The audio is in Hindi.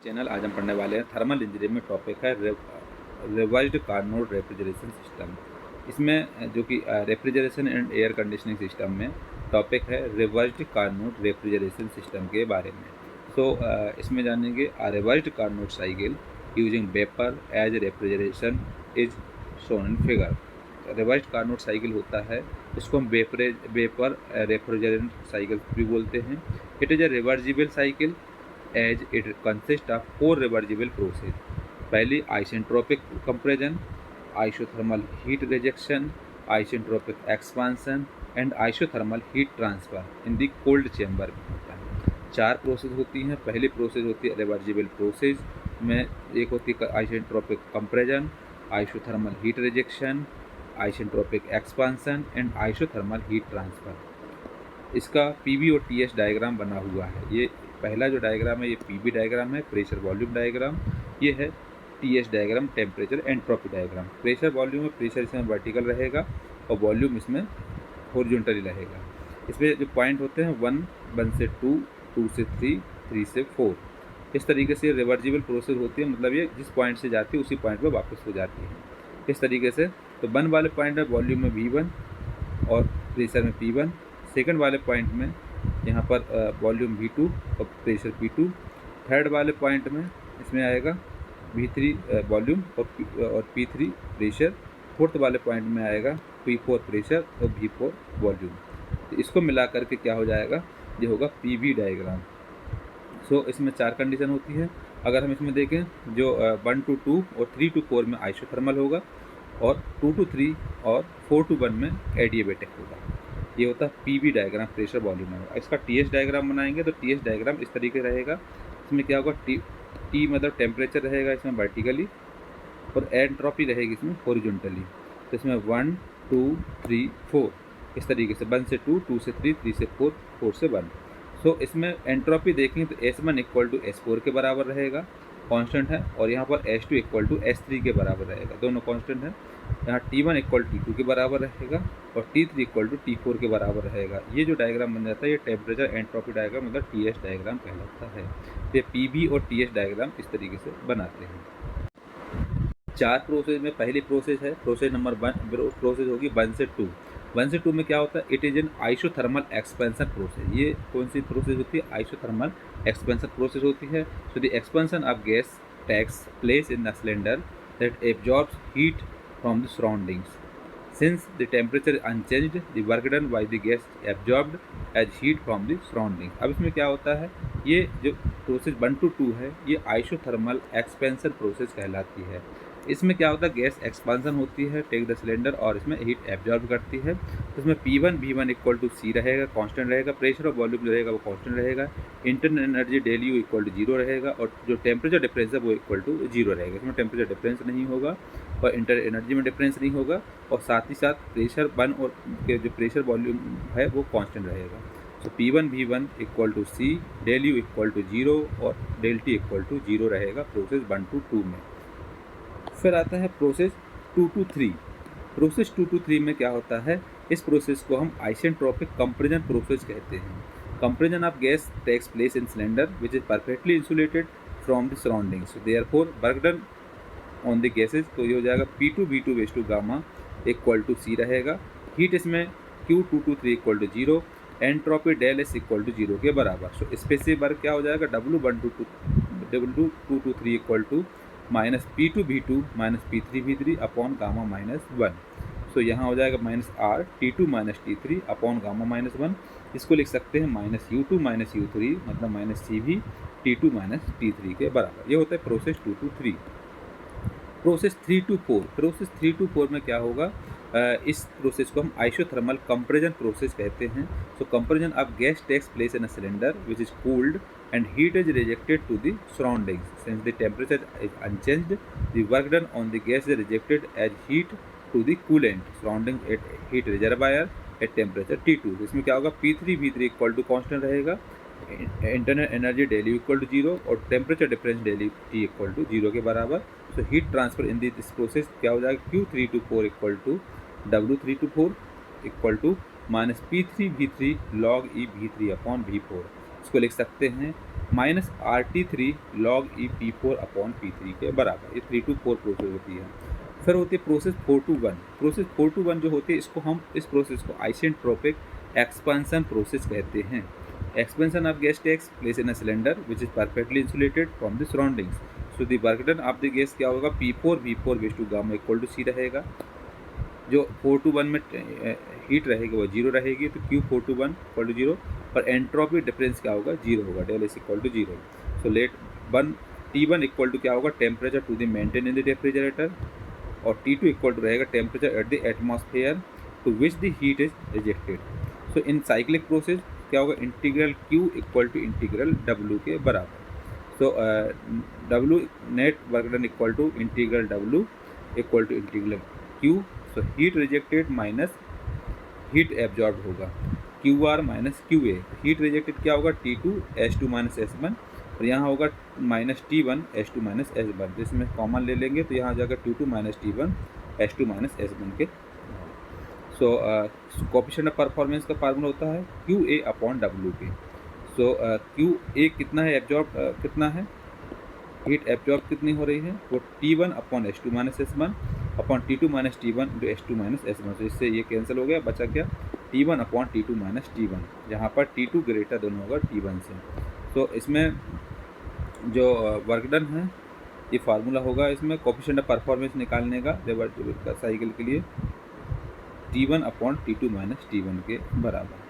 चैनल आज हम पढ़ने वाले हैं थर्मल इंजीनियरिंग में टॉपिक है रिवाइज्ड कार्नोट रेफ्रिजरेशन सिस्टम। इसमें जो कि refrigeration and air conditioning system में टॉपिक है रिवाइज्ड कार्नोट रेफ्रिजरेशन सिस्टम के बारे में। इसमें जानेंगे revised Carnot cycle using vapour as refrigeration is shown in figure. Revised Carnot cycle होता है, इसको हम वेपर रेफ्रिजरेंट साइकिल भी बोलते हैं। It is a reversible cycle as it consists of four reversible processes. पहली isentropic compression, isothermal heat rejection, isentropic expansion and isothermal heat transfer in the cold chamber में होता है। चार प्रोसेस होती हैं। पहली प्रोसेस होती है रिवर्सिबल प्रोसेस में, एक होती है isentropic compression, isothermal heat rejection, isentropic expansion and isothermal heat transfer. इसका पीवी और टीएस डायग्राम बना हुआ है। ये पहला जो डायग्राम है ये पीवी डायग्राम है, प्रेशर वॉल्यूम डायग्राम। ये है TS diagram, temperature entropy diagram. Pressure volume में प्रेशर इसमें वर्टिकल रहेगा और वॉल्यूम इसमें हॉरिजॉन्टली रहेगा। इसमें जो पॉइंट होते हैं 1 से 2, 2 से 3, 3 से 4। इस तरीके से रिवर्सिबल प्रोसेस होती है, मतलब ये जिस पॉइंट से जाती है उसी पॉइंट पर वापस हो जाती है इस तरीके से। तो 1 वाले पॉइंट में वॉल्यूम में V1 और प्रेशर में P1। सेकंड वाले पॉइंट में यहाँ पर वॉल्यूम V2 और प्रेशर P2। थर्ड वाले पॉइंट में इसमें आएगा V3 वॉल्यूम और P3 प्रेशर। फोर्थ वाले पॉइंट में आएगा P4 प्रेशर और V4 वॉल्यूम। तो इसको मिला करके क्या हो जाएगा, ये होगा PV डायग्राम। इसमें चार कंडीशन होती है। अगर हम इसमें देखें जो 1 to 2 और 3 to 4 में आइसोथर्मल होगा और 2 to 3 और 4 to 1 में एडिएबेटिक होगा। ये होता है पीवी डायग्राम, प्रेशर वॉल्यूम होगा। इसका टीएस डायग्राम बनाएंगे तो टीएस डायग्राम इस तरीके रहेगा। इसमें क्या होगा, टी मतलब टेम्परेचर रहेगा इसमें वर्टिकली और एंट्रोपी रहेगी इसमें हॉरिजॉन्टली। तो इसमें 1 2 3 4 इस तरीके से 1 से 2, 2 से 3, 3 से 4, 4 से 1। इसमें एंट्रोपी देखें तो S1 = S4 के बराबर रहेगा, कांस्टेंट है। और यहाँ पर S2 = S3 के बराबर रहेगा, दोनों कांस्टेंट है। यहाँ T1 = T2 के बराबर रहेगा और T3 = T4 के बराबर रहेगा। ये जो डायग्राम बन जाता है ये टेम्परेचर एंट्रोपी डायग्राम मतलब TS डायग्राम कहलाता है। ये PV और TS डायग्राम इस तरीके से बनाते हैं। चार प्रोसेस में पहली प्रोसेस है प्रोसेस नंबर 1, प्रोसेस होगी 1 से 2। 1 से 2 में क्या होता है, it is an isothermal expansion process. ये कौन सी प्रोसेस होती है, आइसोथर्मल एक्सपेंशन प्रोसेस होती है। So the expansion of gas takes place in the cylinder that absorbs heat from the surroundings. Since the temperature is unchanged, the work done by the gas absorbed as heat from the surroundings। अब इसमें क्या होता है, ये जो प्रोसेस 1 to 2 है ये आइसोथर्मल एक्सपेंशन प्रोसेस कहलाती है। इसमें क्या होता है, गैस एक्सपांसन होती है, टेक द सिलेंडर, और इसमें हीट एब्जॉर्ब करती है। तो इसमें P1 V1 = C रहेगा, कांस्टेंट रहेगा। प्रेशर और वॉल्यूम जो रहेगा वो कांस्टेंट रहेगा। इंटरनल एनर्जी ΔU = 0 रहेगा और जो टेम्परेचर डिफरेंस है वो = 0 रहेगा। इसमें टेम्परेचर डिफरेंस नहीं होगा और इंटर एनर्जी में डिफरेंस नहीं होगा और साथ ही साथ प्रेशर 1 और के जो प्रेशर वॉल्यूम है वो कांस्टेंट रहेगा। P1 V1 = C, ΔU = 0 और ΔT = 0 रहेगा प्रोसेस 1 to 2 में। फिर आता है प्रोसेस 2 to 3। प्रोसेस 2 to 3 में क्या होता है, इस प्रोसेस को हम आइसेंट्रोपिक कंप्रेशन प्रोसेस कहते हैं। Compression of gas takes place in cylinder which is perfectly insulated from the surroundings, therefore work done on the gases. तो ये हो जाएगा P2 V2 / गामा = C रहेगा। हीट इसमें Q2 to 3 = 0, एंट्रोपी ΔS = 0 के बराबर। स्पेसिफिक वर्क क्या हो जाएगा, W1 to 2 to 3 = -P2 V2 - P3 V3 upon gamma -1। यहाँ हो जाएगा -R T2 - T3 upon gamma -1। इसको लिख सकते हैं -U2 - U3 मतलब -CV T2 - T3 के बराबर। ये होता है process 2 to 3। Process 3 to 4। Process 3 to 4 में क्या होगा, इस प्रोसेस को हम आइसोथर्मल कंप्रेशन प्रोसेस कहते हैं। Compression of gas takes place in a cylinder which is cooled and heat is rejected to the surroundings. Since the temperature is unchanged, the work done on the gas is rejected as heat to the coolant surrounding at heat reservoir at temperature T2। इसमें क्या होगा, P3 V3 = कांस्टेंट रहेगा, इंटरनल एनर्जी ΔU = 0 और टेम्परेचर डिफरेंस ΔT = 0 के बराबर। Heat transfer in this process क्या हो जाएगा, Q3 to 4 = W3 to 4 = -P3 V3 log E V3 upon V4। इसको लिख सकते हैं minus RT3 log E P4 upon P3 के बराबर। ये 3 to 4 प्रोसेस होती है। फिर होती है प्रोसेस 4 to 1। प्रोसेस 4 to 1 जो होती है इसको हम इस प्रोसेस को आइसेंट्रोपिक एक्सपेंशन प्रोसेस कहते हैं। Expansion of gas takes place in a cylinder which is perfectly insulated from the surroundings. So the work done of the gas क्या होगा, P4 V4 raise to gamma equal to C रहेगा। जो 4 to 1 में हीट रहेगी वो 0 रहेगी, तो Q 4 to 1 इक्वल टू 0। और एंट्रोपी डिफरेंस क्या होगा, 0 होगा, del S equal to 0। So let T1 equal to क्या होगा, temperature to the maintain in the refrigerator, और T2 इक्वल टू रहेगा temperature at the atmosphere to which the heat is rejected. So in cyclic process क्या होगा, integral Q equal to integral W के बराबर। So W net work done equal to integral W equal to integral Q। So heat rejected minus heat absorb होगा, QR minus QA। Heat rejected क्या होगा, T2 H2 माइनस S1, और यहाँ होगा minus T1 H2 minus S1। जिसमें कॉमन ले लेंगे तो यहाँ आ जाएगा T2 minus T1 H2 minus S1 के। सो कोएफिशिएंट ऑफ परफॉर्मेंस का फार्मूला होता है QA अपॉन WP। सो QA कितना है, एब्जॉर्ब कितना है, हीट एब्जॉर्ब कितनी हो रही है, वो T1 upon H2 minus S1 upon T2 minus T1 into H2 minus S1। तो इससे ये कैंसिल हो गया, बचा क्या, T1 upon T2 minus T1, जहाँ पर T2 ग्रेटर दोनों होगा T1 से। तो इसमें जो वर्क डन है ये फार्मूला होगा इसमें कोएफिशिएंट ऑफ परफॉर्मेंस निकालने का रिवर्सिबल का साइकिल के लिए, T1 upon T2 minus T1 के बराबर।